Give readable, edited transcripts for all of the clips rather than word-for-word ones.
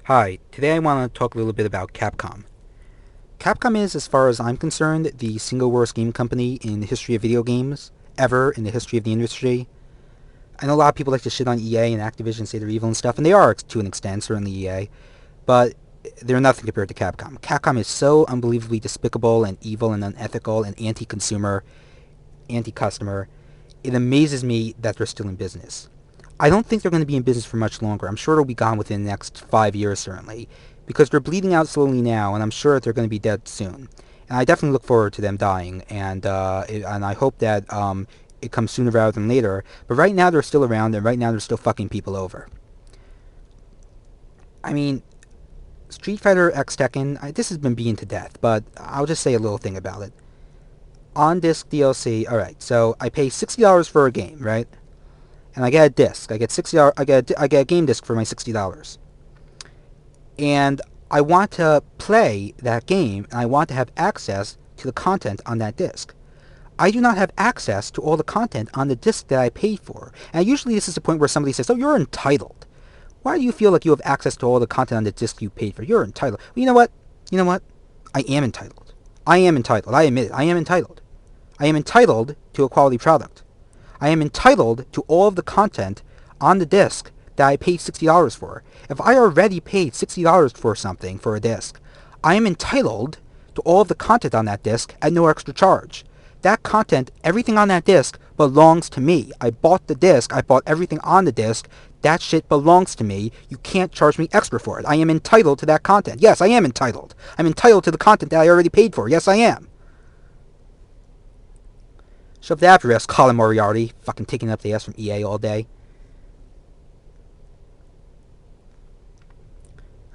Hi, today I want to talk a little bit about Capcom. Capcom is, as far as I'm concerned, the single worst game company in the history of video games, ever in the history of the industry. I know a lot of people like to shit on EA and Activision, say they're evil and stuff, and they are to an extent, certainly EA, but they're nothing compared to Capcom. Capcom is so unbelievably despicable and evil and unethical and anti-consumer, anti-customer. It amazes me that they're still in business. I don't think they're going to be in business for much longer. I'm sure it'll be gone within the next 5 years, certainly, because they're bleeding out slowly now, and I'm sure that they're going to be dead soon. And I definitely look forward to them dying, and I hope that it comes sooner rather than later. But right now they're still around, and right now they're still fucking people over. I mean, Street Fighter X Tekken, this has been beaten to death, but I'll just say a little thing about it. On disc DLC, alright, so I pay $60 for a game, right? And I get a disc. I get $60. I get a game disc for my $60. And I want to play that game, and I want to have access to the content on that disc. I do not have access to all the content on the disc that I paid for. And usually this is the point where somebody says, "Oh, you're entitled. Why do you feel like you have access to all the content on the disc you paid for? You're entitled." Well, you know what? You know what? I am entitled. I am entitled. I admit it. I am entitled. I am entitled to a quality product. I am entitled to all of the content on the disc that I paid $60 for. If I already paid $60 for something, for a disc, I am entitled to all of the content on that disc at no extra charge. That content, everything on that disc, belongs to me. I bought the disc, I bought everything on the disc. That shit belongs to me. You can't charge me extra for it. I am entitled to that content. Yes, I am entitled. I'm entitled to the content that I already paid for. Yes, I am. Shove that up your ass, Colin Moriarty. Fucking taking up the ass from EA all day.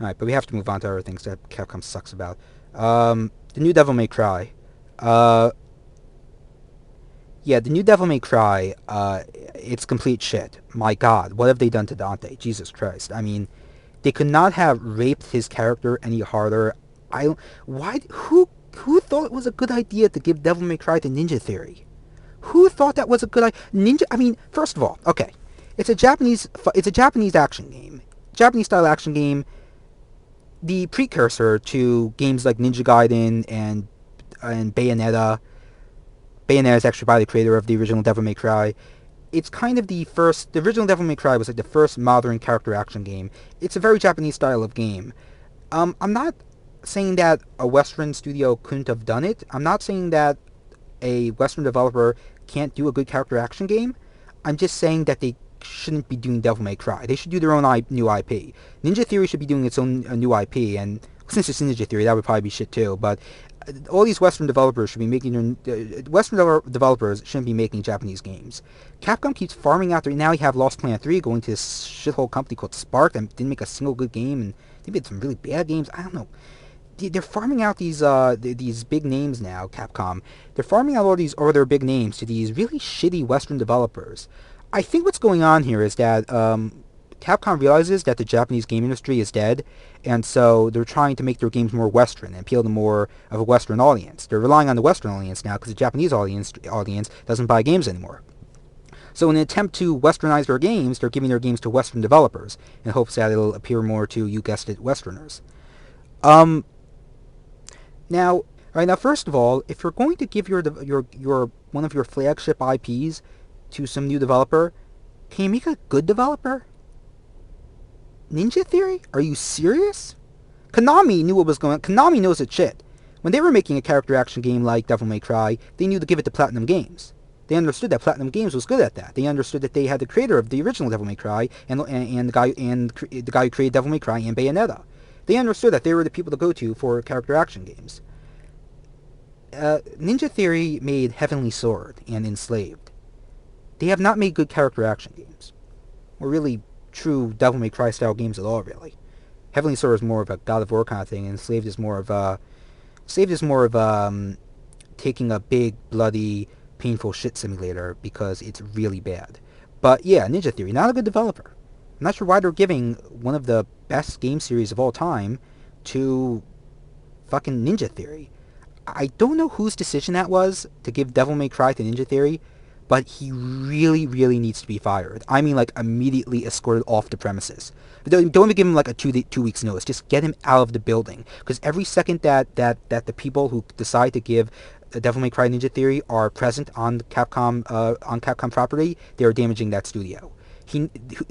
Alright, but we have to move on to other things that Capcom sucks about. The new Devil May Cry. Uh, yeah, the new Devil May Cry, it's complete shit. My god, what have they done to Dante? Jesus Christ. I mean, they could not have raped his character any harder. Who thought it was a good idea to give Devil May Cry to Ninja Theory? Who thought that was a good idea? I mean, first of all, okay, it's a Japanese action game, Japanese style action game, the precursor to games like Ninja Gaiden and Bayonetta. Bayonetta is actually by the creator of the original Devil May Cry. It's kind of the first. The original Devil May Cry was like the first modern character action game. It's a very Japanese style of game. I'm not saying that a Western studio couldn't have done it. I'm not saying that a Western developer can't do a good character action game. I'm just saying that they shouldn't be doing Devil May Cry. They should do their own new IP. Ninja Theory should be doing its own new IP, and since it's Ninja Theory, that would probably be shit too. But all these Western developers should be making developers shouldn't be making Japanese games. Capcom keeps farming out their. Now you have Lost Planet 3 going to this shithole company called Spark that didn't make a single good game, and they made some really bad games. I don't know. They're farming out these big names now, Capcom. They're farming out all these other big names to these really shitty Western developers. I think what's going on here is that Capcom realizes that the Japanese game industry is dead, and so they're trying to make their games more Western and appeal to more of a Western audience. They're relying on the Western audience now because the Japanese audience doesn't buy games anymore. So in an attempt to westernize their games, they're giving their games to Western developers in hopes that it'll appear more to, you guessed it, Westerners. Um, Now, right now, first of all, if you're going to give your one of your flagship IPs to some new developer, can you make a good developer? Ninja Theory? Are you serious? Konami knew what was going on. Konami knows its shit. When they were making a character action game like Devil May Cry, they knew to give it to Platinum Games. They understood that Platinum Games was good at that. They understood that they had the creator of the original Devil May Cry and the guy who created Devil May Cry and Bayonetta. They understood that they were the people to go to for character action games. Ninja Theory made Heavenly Sword and Enslaved. They have not made good character action games, or really true Devil May Cry style games at all. Really, Heavenly Sword is more of a God of War kind of thing, and Enslaved is more of taking a big bloody painful shit simulator because it's really bad. But yeah, Ninja Theory, not a good developer. I'm not sure why they're giving one of the best game series of all time to fucking Ninja Theory. I don't know whose decision that was to give Devil May Cry to Ninja Theory, but he really, really needs to be fired. I mean, like, immediately escorted off the premises. Don't even give him like a 2 weeks notice. Just get him out of the building. Because every second that the people who decide to give Devil May Cry Ninja Theory are present on Capcom property, they are damaging that studio.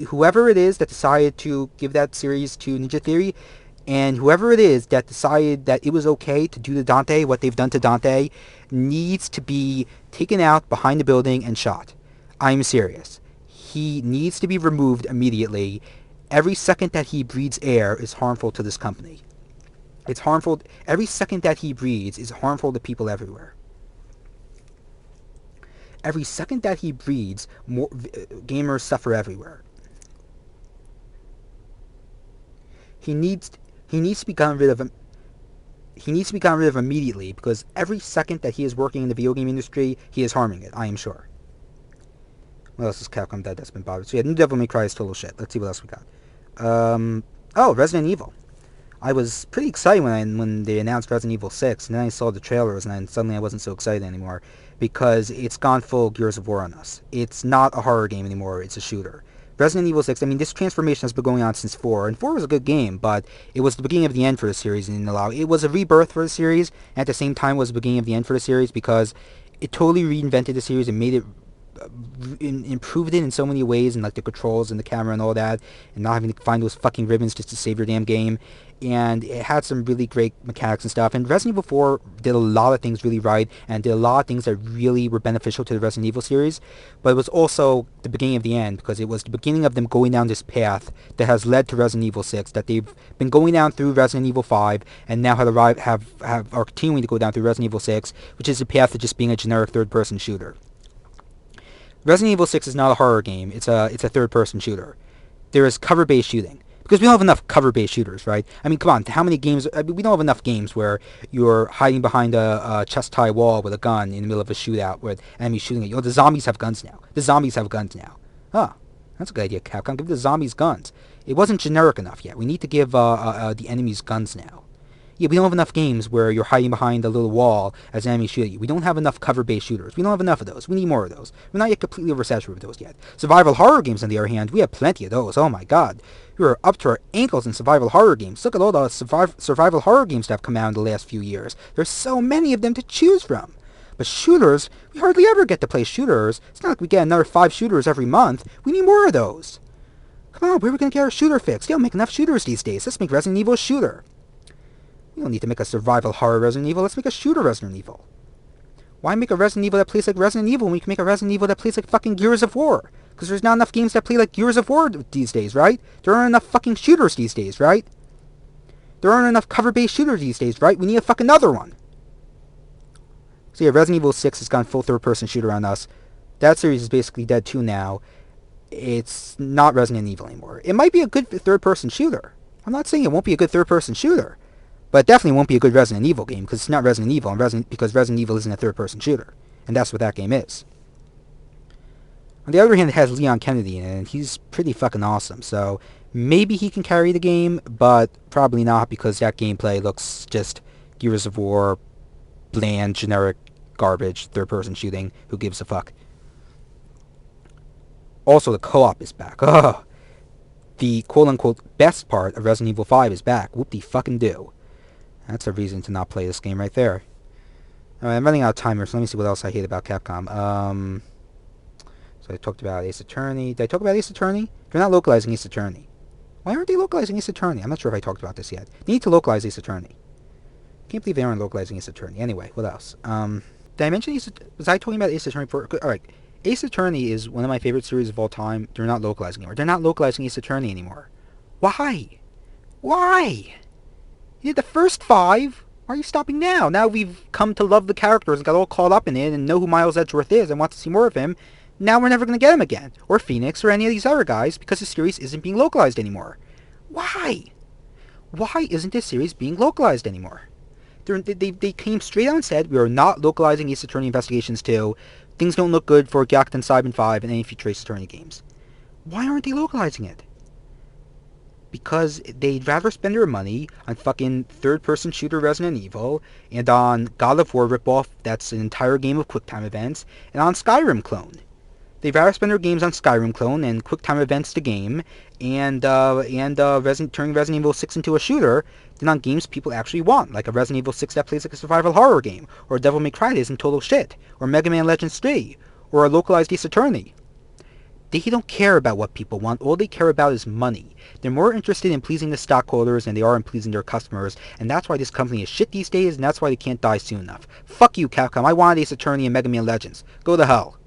Whoever it is that decided to give that series to Ninja Theory, and whoever it is that decided that it was okay to do to Dante what they've done to Dante, needs to be taken out behind the building and shot. I'm serious. He needs to be removed immediately. Every second that he breathes air is harmful to this company. It's harmful. Every second that he breathes is harmful to people everywhere. Every second that he breathes, more gamers suffer everywhere. He needs to be gotten rid of. He needs to be gotten rid of immediately, because every second that he is working in the video game industry, he is harming it. I am sure. What else is Capcom that's been bothered? So yeah, New Devil May Cry is total shit. Let's see what else we got. Oh, Resident Evil. I was pretty excited when they announced Resident Evil 6, and then I saw the trailers, and then suddenly I wasn't so excited anymore, because it's gone full Gears of War on us. It's not a horror game anymore, it's a shooter. Resident Evil 6, I mean, this transformation has been going on since 4, and 4 was a good game, but it was the beginning of the end for the series, and it was a rebirth for the series, and at the same time was the beginning of the end for the series, because it totally reinvented the series and made it improved it in so many ways, and like the controls and the camera and all that, and not having to find those fucking ribbons just to save your damn game. And it had some really great mechanics and stuff. And Resident Evil 4 did a lot of things really right, and did a lot of things that really were beneficial to the Resident Evil series. But it was also the beginning of the end, because it was the beginning of them going down this path that has led to Resident Evil 6, that they've been going down through Resident Evil 5, and now are continuing to go down through Resident Evil 6, which is the path of just being a generic third-person shooter. Resident Evil 6 is not a horror game. It's a third-person shooter. There is cover-based shooting, because we don't have enough cover-based shooters, right? I mean, come on, how many games? I mean, we don't have enough games where you're hiding behind a chest-high wall with a gun in the middle of a shootout with enemies shooting at you. Oh, the zombies have guns now. Huh, that's a good idea, Capcom. Give the zombies guns. It wasn't generic enough yet. We need to give the enemies guns now. Yeah, we don't have enough games where you're hiding behind a little wall as enemies shoot at you. We don't have enough cover-based shooters. We don't have enough of those. We need more of those. We're not yet completely oversaturated with those yet. Survival horror games, on the other hand, we have plenty of those. Oh my god. We're up to our ankles in survival horror games. Look at all the survival horror games that have come out in the last few years. There's so many of them to choose from. But shooters, we hardly ever get to play shooters. It's not like we get another 5 shooters every month. We need more of those. Come on, where are we going to get our shooter fix? They don't make enough shooters these days. Let's make Resident Evil a shooter. We don't need to make a survival horror Resident Evil. Let's make a shooter Resident Evil. Why make a Resident Evil that plays like Resident Evil when we can make a Resident Evil that plays like fucking Gears of War? Because there's not enough games that play like Gears of War these days, right? There aren't enough fucking shooters these days, right? There aren't enough cover-based shooters these days, right? We need a fucking another one. So yeah, Resident Evil 6 has gone full third-person shooter on us. That series is basically dead too now. It's not Resident Evil anymore. It might be a good third-person shooter. I'm not saying it won't be a good third-person shooter. But it definitely won't be a good Resident Evil game, because it's not Resident Evil, because Resident Evil isn't a third-person shooter. And that's what that game is. On the other hand, it has Leon Kennedy in it, and he's pretty fucking awesome. So maybe he can carry the game, but probably not, because that gameplay looks just Gears of War, bland, generic garbage, third-person shooting. Who gives a fuck? Also, the co-op is back. Ugh. The quote-unquote best part of Resident Evil 5 is back. Whoop-de-fucking-do. That's a reason to not play this game right there. Alright, I'm running out of time here, so let me see what else I hate about Capcom. So I talked about Ace Attorney. Did I talk about Ace Attorney? They're not localizing Ace Attorney. Why aren't they localizing Ace Attorney? I'm not sure if I talked about this yet. They need to localize Ace Attorney. Can't believe they aren't localizing Ace Attorney. Anyway, what else? Did I mention Ace Attorney? Was I talking about Ace Attorney before? Alright. Ace Attorney is one of my favorite series of all time. They're not localizing anymore. They're not localizing Ace Attorney anymore. Why? Why? You did the first 5. Why are you stopping now? Now we've come to love the characters and got all caught up in it and know who Miles Edgeworth is and want to see more of him. Now we're never going to get him again. Or Phoenix or any of these other guys because the series isn't being localized anymore. Why? Why isn't this series being localized anymore? They came straight out and said, we are not localizing Ace Attorney Investigations 2. Things don't look good for Gyakuten Saiban 5 and any future Ace Attorney games. Why aren't they localizing it? Because they'd rather spend their money on fucking third-person shooter Resident Evil, and on God of War ripoff that's an entire game of QuickTime events, and on Skyrim clone. They'd rather spend their games on Skyrim clone and QuickTime events to game and turning Resident Evil 6 into a shooter than on games people actually want, like a Resident Evil 6 that plays like a survival horror game, or a Devil May Cry that isn't total shit, or Mega Man Legends 3, or a localized Ace Attorney. They don't care about what people want. All they care about is money. They're more interested in pleasing the stockholders than they are in pleasing their customers, and that's why this company is shit these days, and that's why they can't die soon enough. Fuck you, Capcom. I wanted Ace Attorney and Mega Man Legends. Go to hell.